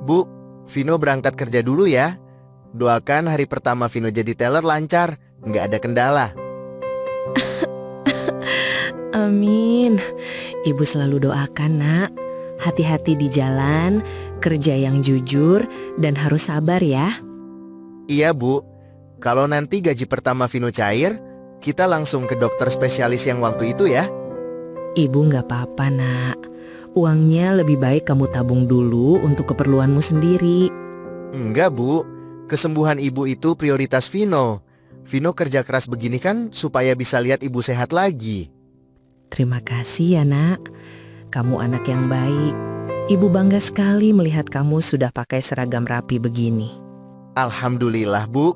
Bu, Vino berangkat kerja dulu ya. Doakan hari pertama Vino jadi teller lancar, nggak ada kendala. Amin. Ibu selalu doakan, Nak. Hati-hati di jalan, kerja yang jujur, dan harus sabar ya. Iya Bu, kalau nanti gaji pertama Vino cair, kita langsung ke dokter spesialis yang waktu itu ya. Ibu nggak apa-apa, Nak. Uangnya lebih baik kamu tabung dulu untuk keperluanmu sendiri. Enggak Bu, kesembuhan ibu itu prioritas Vino. Vino kerja keras begini kan supaya bisa lihat ibu sehat lagi. Terima kasih ya, Nak. Kamu anak yang baik. Ibu bangga sekali melihat kamu sudah pakai seragam rapi begini. Alhamdulillah Bu.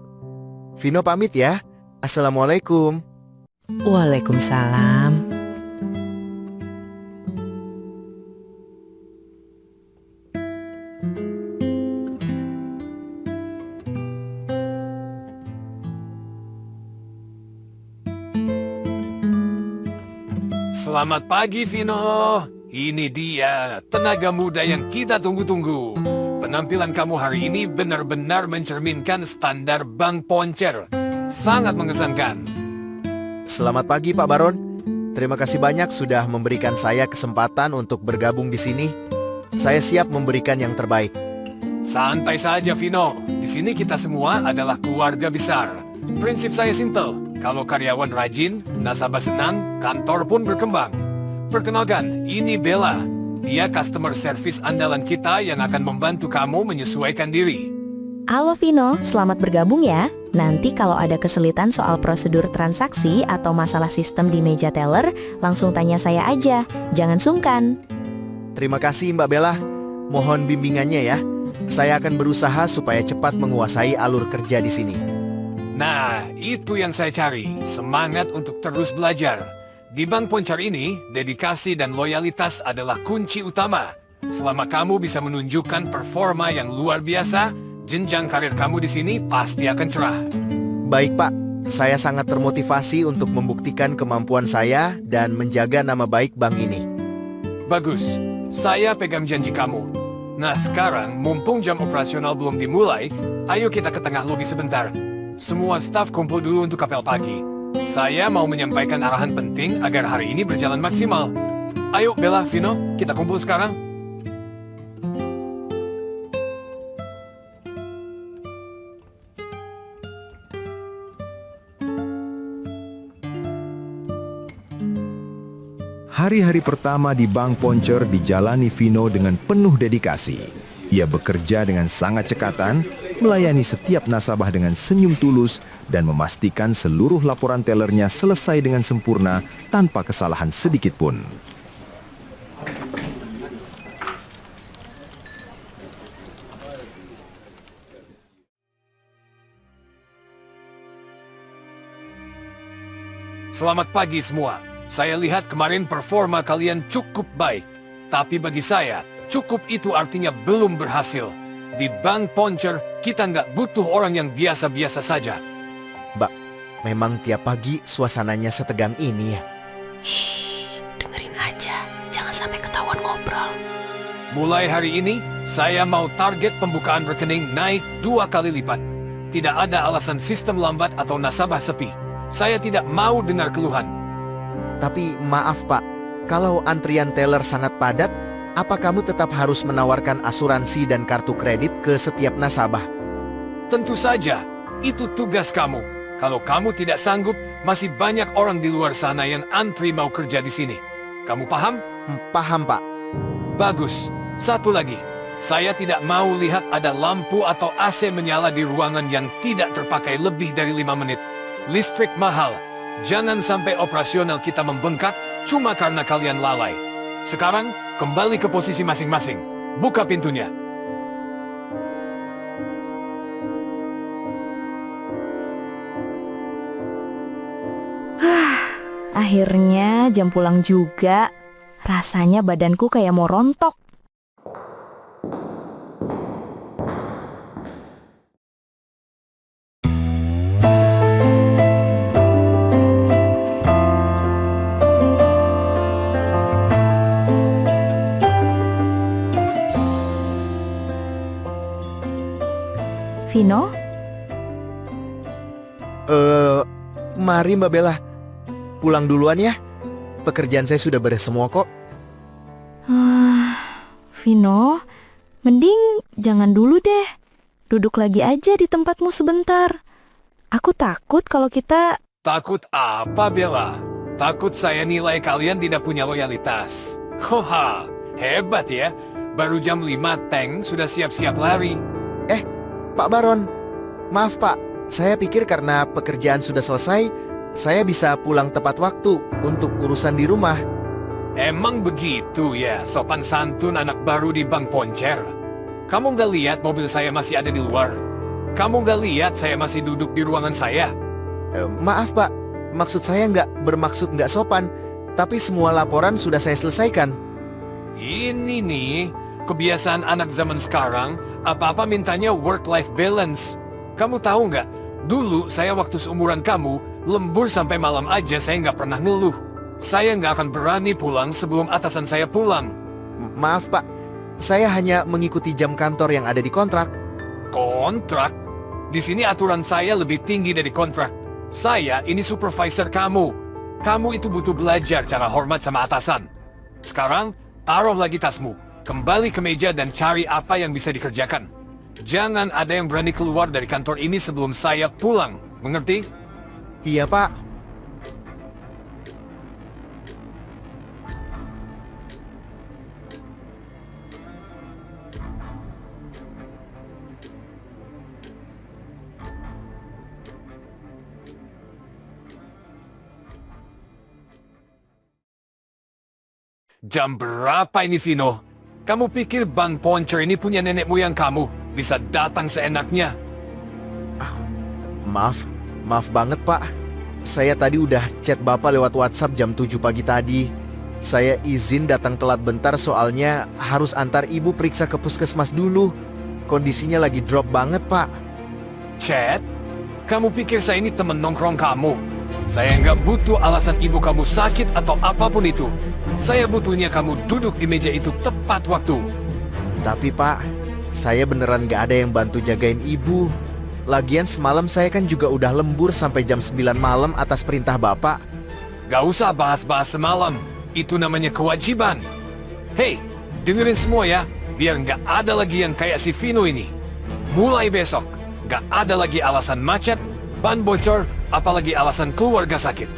Vino pamit ya. Assalamualaikum. Waalaikumsalam. Selamat pagi, Vino. Ini dia tenaga muda yang kita tunggu-tunggu. Penampilan kamu hari ini benar-benar mencerminkan standar Bank Poncer. Sangat mengesankan. Selamat pagi Pak Baron. Terima kasih banyak sudah memberikan saya kesempatan untuk bergabung di sini. Saya siap memberikan yang terbaik. Santai saja, Vino. Di sini kita semua adalah keluarga besar. Prinsip saya simple. Kalau karyawan rajin, nasabah senang, kantor pun berkembang. Perkenalkan, ini Bella. Dia customer service andalan kita yang akan membantu kamu menyesuaikan diri. Halo Vino, selamat bergabung ya. Nanti kalau ada kesulitan soal prosedur transaksi atau masalah sistem di meja teller, langsung tanya saya aja. Jangan sungkan. Terima kasih Mbak Bella. Mohon bimbingannya ya. Saya akan berusaha supaya cepat menguasai alur kerja di sini. Nah, itu yang saya cari. Semangat untuk terus belajar. Di Bank Poncer ini, dedikasi dan loyalitas adalah kunci utama. Selama kamu bisa menunjukkan performa yang luar biasa, jenjang karir kamu di sini pasti akan cerah. Baik Pak, saya sangat termotivasi untuk membuktikan kemampuan saya dan menjaga nama baik bank ini. Bagus, saya pegang janji kamu. Nah sekarang, mumpung jam operasional belum dimulai, ayo kita ke tengah lobi sebentar. Semua staf kumpul dulu untuk apel pagi. Saya mau menyampaikan arahan penting agar hari ini berjalan maksimal. Ayo Bella, Vino, kita kumpul sekarang. Hari-hari pertama di Bank Poncer dijalani Vino dengan penuh dedikasi. Ia bekerja dengan sangat cekatan, melayani setiap nasabah dengan senyum tulus, dan memastikan seluruh laporan tellernya selesai dengan sempurna tanpa kesalahan sedikit pun. Selamat pagi semua. Saya lihat kemarin performa kalian cukup baik. Tapi bagi saya, cukup itu artinya belum berhasil. Di Bank Poncer, kita nggak butuh orang yang biasa-biasa saja. Mbak, memang tiap pagi suasananya setegang ini ya. Shh, dengerin aja. Jangan sampai ketahuan ngobrol. Mulai hari ini, saya mau target pembukaan rekening naik 2 kali lipat. Tidak ada alasan sistem lambat atau nasabah sepi. Saya tidak mau dengar keluhan. Tapi maaf Pak, kalau antrian teller sangat padat, apa kamu tetap harus menawarkan asuransi dan kartu kredit ke setiap nasabah? Tentu saja, itu tugas kamu. Kalau kamu tidak sanggup, masih banyak orang di luar sana yang antri mau kerja di sini. Kamu paham? Paham Pak. Bagus. Satu lagi, saya tidak mau lihat ada lampu atau AC menyala di ruangan yang tidak terpakai lebih dari 5 menit. Listrik mahal. Jangan sampai operasional kita membengkak cuma karena kalian lalai. Sekarang, kembali ke posisi masing-masing. Buka pintunya. Akhirnya jam pulang juga. Rasanya badanku kayak mau rontok. Vino? Mari Mbak Bella. Pulang duluan ya. Pekerjaan saya sudah beres semua kok. Vino, mending jangan dulu deh. Duduk lagi aja di tempatmu sebentar. Aku takut kalau kita... Takut apa, Bella? Takut saya nilai kalian tidak punya loyalitas. Hoha, hebat ya. Baru jam 5 tank sudah siap-siap lari. Pak Baron, maaf Pak. Saya pikir karena pekerjaan sudah selesai, saya bisa pulang tepat waktu untuk urusan di rumah. Emang begitu ya, sopan santun anak baru di Bang Poncer. Kamu nggak lihat mobil saya masih ada di luar? Kamu nggak lihat saya masih duduk di ruangan saya? Maaf Pak, maksud saya nggak bermaksud nggak sopan, tapi semua laporan sudah saya selesaikan. Ini nih, kebiasaan anak zaman sekarang, apa-apa mintanya work-life balance. Kamu tahu nggak, dulu saya waktu seumuran kamu, lembur sampai malam aja saya nggak pernah ngeluh. Saya nggak akan berani pulang sebelum atasan saya pulang. Maaf Pak, saya hanya mengikuti jam kantor yang ada di kontrak. Kontrak? Di sini aturan saya lebih tinggi dari kontrak. Saya ini supervisor kamu. Kamu itu butuh belajar cara hormat sama atasan. Sekarang, taruh lagi tasmu. Kembali ke meja dan cari apa yang bisa dikerjakan. Jangan ada yang berani keluar dari kantor ini sebelum saya pulang. Mengerti? Iya Pak. Jam berapa ini, Vino? Kamu pikir Bang Poncer ini punya nenek moyang kamu? Bisa datang seenaknya? Maaf banget Pak. Saya tadi udah chat Bapak lewat WhatsApp jam 7 pagi tadi. Saya izin datang telat bentar soalnya harus antar ibu periksa ke puskesmas dulu. Kondisinya lagi drop banget Pak. Chat? Kamu pikir saya ini temen nongkrong kamu? Saya nggak butuh alasan ibu kamu sakit atau apapun itu. Saya butuhnya kamu duduk di meja itu tepat waktu. Tapi Pak, saya beneran gak ada yang bantu jagain ibu. Lagian semalam saya kan juga udah lembur sampai jam 9 malam atas perintah Bapak. Gak usah bahas-bahas semalam. Itu namanya kewajiban. Hei, dengerin semua ya. Biar nggak ada lagi yang kayak si Vino ini. Mulai besok, nggak ada lagi alasan macet, ban bocor, apalagi alasan keluarga sakit.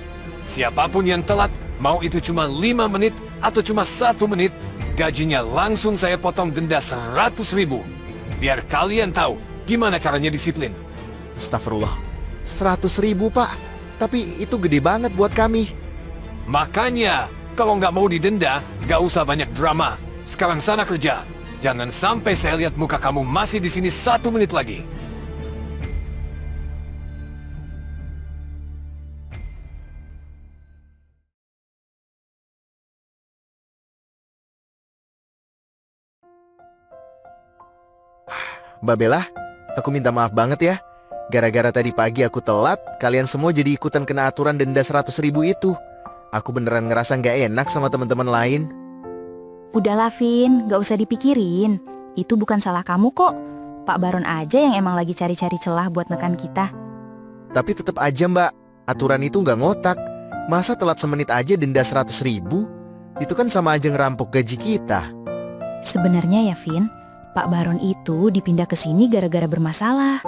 Siapapun yang telat, mau itu cuma 5 menit atau cuma 1 menit, gajinya langsung saya potong denda 100.000. Biar kalian tahu gimana caranya disiplin. Astagfirullah, 100.000 Pak. Tapi itu gede banget buat kami. Makanya, kalau nggak mau didenda, nggak usah banyak drama. Sekarang sana kerja. Jangan sampai saya lihat muka kamu masih di sini 1 menit lagi. Mbak Bella, aku minta maaf banget ya. Gara-gara tadi pagi aku telat, kalian semua jadi ikutan kena aturan denda 100.000 itu. Aku beneran ngerasa nggak enak sama teman-teman lain. Udahlah Vin, gak usah dipikirin. Itu bukan salah kamu kok. Pak Baron aja yang emang lagi cari-cari celah buat nekan kita. Tapi tetap aja Mbak, aturan itu nggak ngotak. Masa telat semenit aja denda 100.000? Itu kan sama aja ngerampok gaji kita. Sebenarnya ya Vin, Pak Baron itu dipindah ke sini gara-gara bermasalah.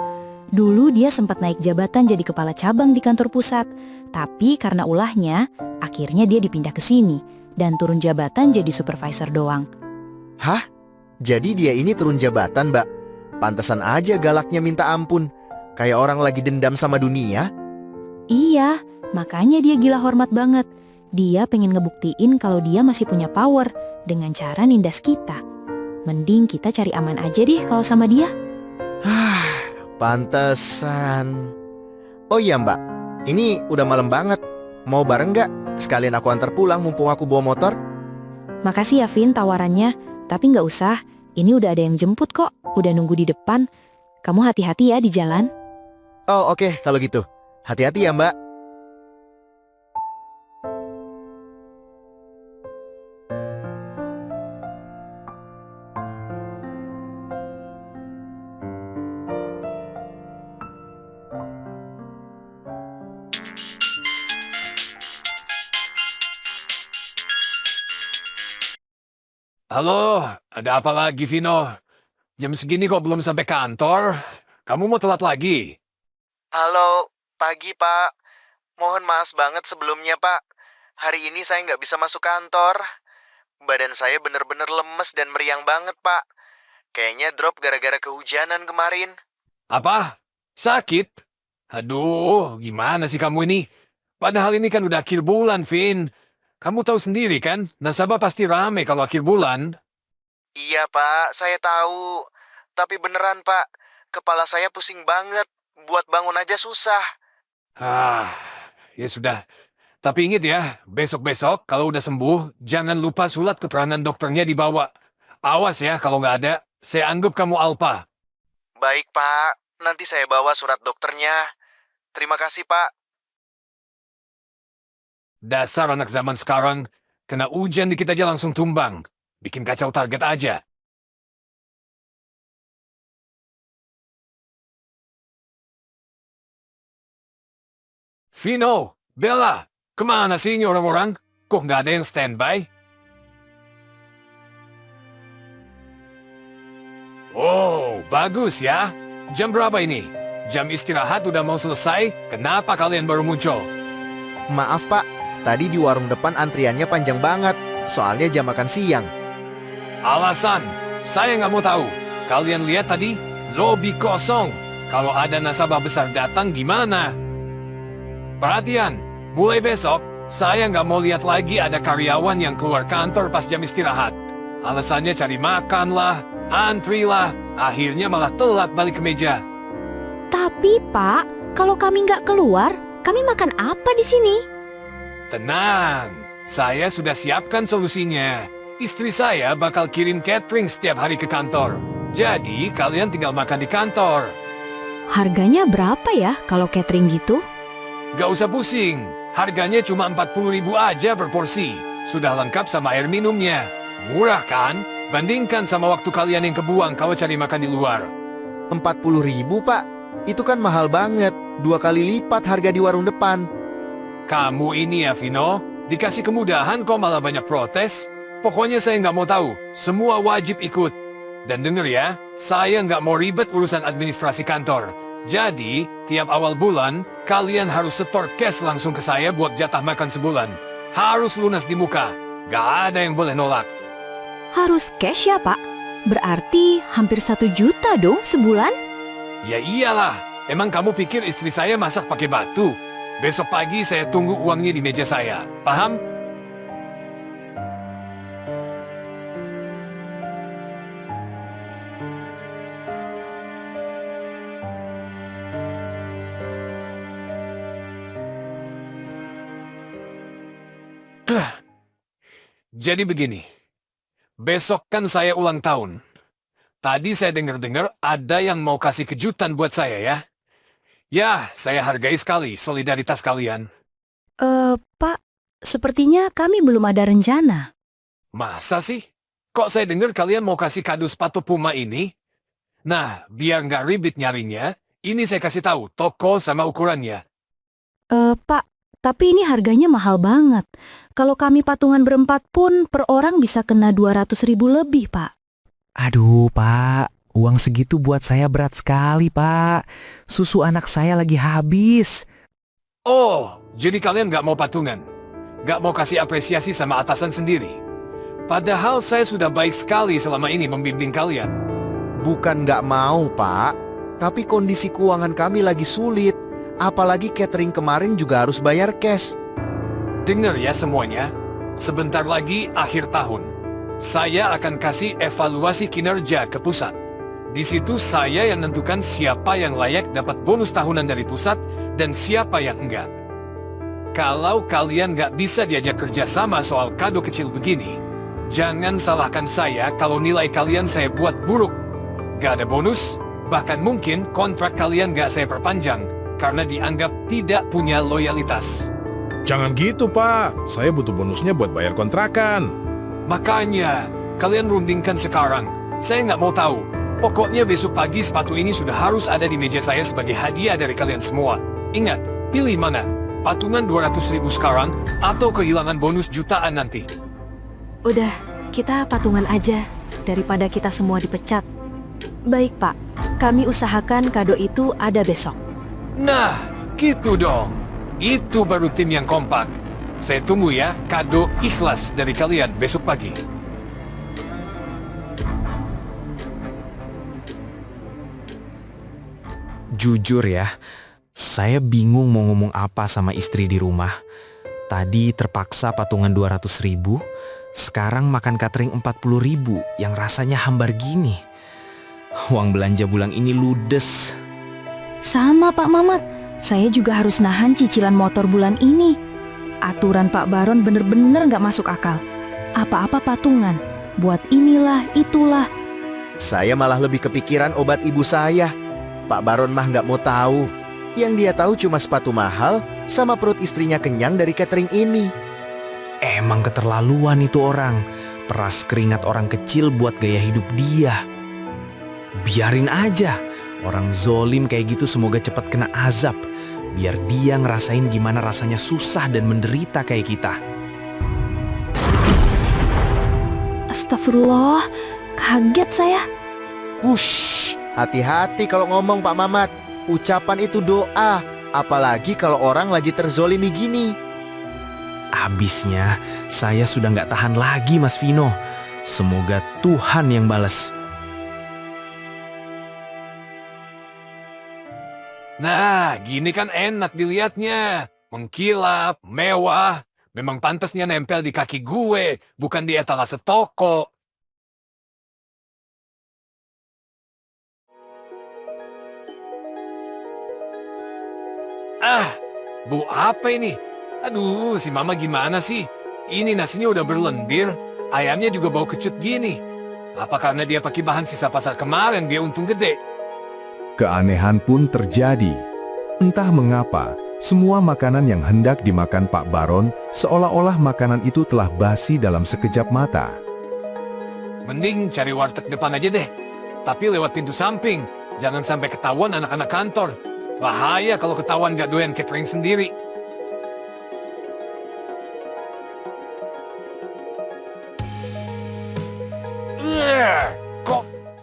Dulu dia sempat naik jabatan jadi kepala cabang di kantor pusat. Tapi karena ulahnya, akhirnya dia dipindah ke sini dan turun jabatan jadi supervisor doang. Hah? Jadi dia ini turun jabatan Mbak? Pantesan aja galaknya minta ampun. Kayak orang lagi dendam sama dunia. Iya, makanya dia gila hormat banget. Dia pengen ngebuktiin kalau dia masih punya power dengan cara nindas kita. Mending kita cari aman aja deh kalau sama dia. Pantesan. Oh iya Mbak, ini udah malam banget. Mau bareng nggak? Sekalian aku antar pulang mumpung aku bawa motor. Makasih ya Vin tawarannya, tapi nggak usah. Ini udah ada yang jemput kok, udah nunggu di depan. Kamu hati-hati ya di jalan. Oh oke, kalau gitu. Hati-hati ya Mbak. Halo, ada apa lagi, Vino? Jam segini kok belum sampai kantor? Kamu mau telat lagi? Halo, pagi Pak. Mohon maaf banget sebelumnya Pak. Hari ini saya nggak bisa masuk kantor. Badan saya bener-bener lemes dan meriang banget Pak. Kayaknya drop gara-gara kehujanan kemarin. Apa? Sakit? Aduh, gimana sih kamu ini? Padahal ini kan udah akhir bulan, Vin. Kamu tahu sendiri kan, nasabah pasti rame kalau akhir bulan. Iya Pak, saya tahu. Tapi beneran Pak, kepala saya pusing banget. Buat bangun aja susah. Ya sudah. Tapi ingat ya, besok-besok kalau udah sembuh, jangan lupa surat keterangan dokternya dibawa. Awas ya kalau nggak ada, saya anggap kamu alpa. Baik Pak, nanti saya bawa surat dokternya. Terima kasih Pak. Dasar anak zaman sekarang, kena hujan dikit aja langsung tumbang. Bikin kacau target aja. Vino, Bella, kemana sih ini orang-orang? Kok nggak ada yang standby? Oh, bagus ya. Jam berapa ini? Jam istirahat udah mau selesai, kenapa kalian baru muncul? Maaf Pak, tadi di warung depan antriannya panjang banget. Soalnya jam makan siang. Alasan, saya nggak mau tahu. Kalian lihat tadi, lobi kosong. Kalau ada nasabah besar datang gimana? Perhatian, mulai besok, saya nggak mau lihat lagi ada karyawan yang keluar kantor pas jam istirahat. Alasannya cari makan lah, antri lah, akhirnya malah telat balik ke meja. Tapi Pak, kalau kami nggak keluar, kami makan apa di sini? Tenang, saya sudah siapkan solusinya. Istri saya bakal kirim catering setiap hari ke kantor. Jadi, kalian tinggal makan di kantor. Harganya berapa ya kalau catering gitu? Gak usah pusing, harganya cuma 40.000 aja per porsi. Sudah lengkap sama air minumnya. Murah kan? Bandingkan sama waktu kalian yang kebuang kalau cari makan di luar. 40.000 Pak, itu kan mahal banget. 2 kali lipat harga di warung depan. Kamu ini ya, Vino, dikasih kemudahan kok malah banyak protes. Pokoknya saya nggak mau tahu, semua wajib ikut. Dan denger ya, saya nggak mau ribet urusan administrasi kantor. Jadi, tiap awal bulan, kalian harus setor cash langsung ke saya buat jatah makan sebulan. Harus lunas di muka, gak ada yang boleh nolak. Harus cash ya Pak? Berarti hampir 1 juta dong sebulan? Ya iyalah, emang kamu pikir istri saya masak pakai batu? Besok pagi saya tunggu uangnya di meja saya, paham? Jadi begini, besok kan saya ulang tahun. Tadi saya dengar-dengar ada yang mau kasih kejutan buat saya ya. Ya, saya hargai sekali solidaritas kalian. Pak, sepertinya kami belum ada rencana. Masa sih? Kok saya dengar kalian mau kasih kado sepatu Puma ini? Nah, biar nggak ribet nyarinya, ini saya kasih tahu toko sama ukurannya. Pak, tapi ini harganya mahal banget. Kalau kami patungan berempat pun per orang bisa kena 200.000 lebih, Pak. Aduh, Pak. Uang segitu buat saya berat sekali, Pak. Susu anak saya lagi habis. Oh, jadi kalian nggak mau patungan? Nggak mau kasih apresiasi sama atasan sendiri? Padahal saya sudah baik sekali selama ini membimbing kalian. Bukan nggak mau Pak, tapi kondisi keuangan kami lagi sulit. Apalagi catering kemarin juga harus bayar cash. Dengar ya semuanya, sebentar lagi akhir tahun. Saya akan kasih evaluasi kinerja ke pusat. Di situ saya yang menentukan siapa yang layak dapat bonus tahunan dari pusat dan siapa yang enggak. Kalau kalian nggak bisa diajak kerja sama soal kado kecil begini, jangan salahkan saya kalau nilai kalian saya buat buruk. Gak ada bonus, bahkan mungkin kontrak kalian gak saya perpanjang karena dianggap tidak punya loyalitas. Jangan gitu, Pak. Saya butuh bonusnya buat bayar kontrakan. Makanya, kalian rundingkan sekarang. Saya nggak mau tahu. Pokoknya besok pagi sepatu ini sudah harus ada di meja saya sebagai hadiah dari kalian semua. Ingat, pilih mana? Patungan 200.000 sekarang atau kehilangan bonus jutaan nanti. Udah, kita patungan aja daripada kita semua dipecat. Baik Pak, kami usahakan kado itu ada besok. Nah, gitu dong. Itu baru tim yang kompak. Saya tunggu ya kado ikhlas dari kalian besok pagi. Jujur ya, saya bingung mau ngomong apa sama istri di rumah. Tadi terpaksa patungan 200.000, sekarang makan catering 40.000 yang rasanya hambar gini. Uang belanja bulan ini ludes. Sama Pak Mamat, saya juga harus nahan cicilan motor bulan ini. Aturan Pak Baron bener-bener gak masuk akal. Apa-apa patungan, buat inilah, itulah. Saya malah lebih kepikiran obat ibu saya. Pak Baron mah nggak mau tahu. Yang dia tahu cuma sepatu mahal sama perut istrinya kenyang dari catering ini. Emang keterlaluan itu orang. Peras keringat orang kecil buat gaya hidup dia. Biarin aja. Orang zolim kayak gitu semoga cepat kena azab. Biar dia ngerasain gimana rasanya susah dan menderita kayak kita. Astagfirullah, kaget saya. Wush, hati-hati kalau ngomong Pak Mamat. Ucapan itu doa, apalagi kalau orang lagi terzolimi gini. Abisnya, saya sudah nggak tahan lagi Mas Vino. Semoga Tuhan yang balas. Nah, gini kan enak dilihatnya. Mengkilap, mewah. Memang pantasnya nempel di kaki gue, bukan di etalase toko. Ah, bau apa ini? Aduh, si Mama gimana sih? Ini nasinya udah berlendir, ayamnya juga bau kecut gini. Apa karena dia pakai bahan sisa pasar kemarin dia untung gede? Keanehan pun terjadi. Entah mengapa, semua makanan yang hendak dimakan Pak Baron seolah-olah makanan itu telah basi dalam sekejap mata. Mending cari warteg depan aja deh. Tapi lewat pintu samping, jangan sampai ketahuan anak-anak kantor. Bahaya kalau ketahuan gak doyan catering sendiri.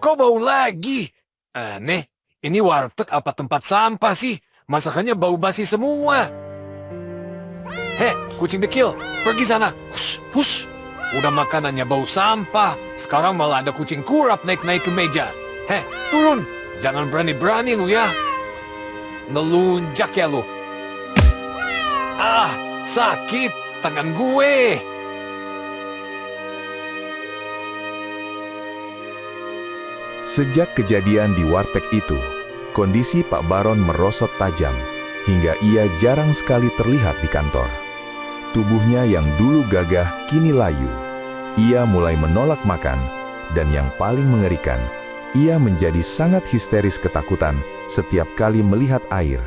Kok bau lagi? Aneh, ini warteg apa tempat sampah sih? Masakannya bau basi semua. Heh, kucing dekil, pergi sana. Hus, hus. Udah makanannya bau sampah, sekarang malah ada kucing kurap naik-naik ke meja. Heh, turun. Jangan berani-berani lu ya. Nelunjak ya lu. Ah, sakit tangan gue. Sejak kejadian di warteg itu, kondisi Pak Baron merosot tajam, hingga ia jarang sekali terlihat di kantor. Tubuhnya yang dulu gagah kini layu. Ia mulai menolak makan, dan yang paling mengerikan, ia menjadi sangat histeris ketakutan setiap kali melihat air.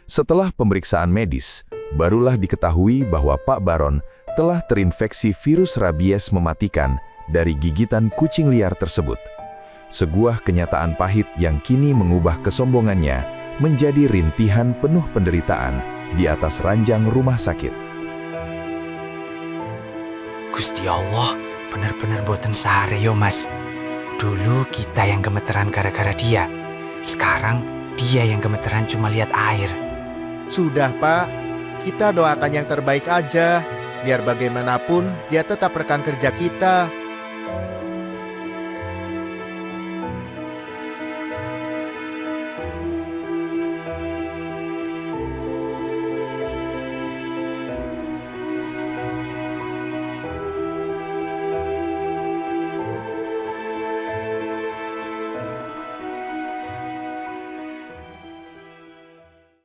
Setelah pemeriksaan medis, barulah diketahui bahwa Pak Baron telah terinfeksi virus rabies mematikan dari gigitan kucing liar tersebut. Sebuah kenyataan pahit yang kini mengubah kesombongannya menjadi rintihan penuh penderitaan di atas ranjang rumah sakit. Gusti Allah, bener-bener boten sare yo Mas. Dulu kita yang gemeteran gara-gara dia. Sekarang dia yang gemeteran cuma lihat air. Sudah Pak, kita doakan yang terbaik aja. Biar bagaimanapun dia tetap rekan kerja kita.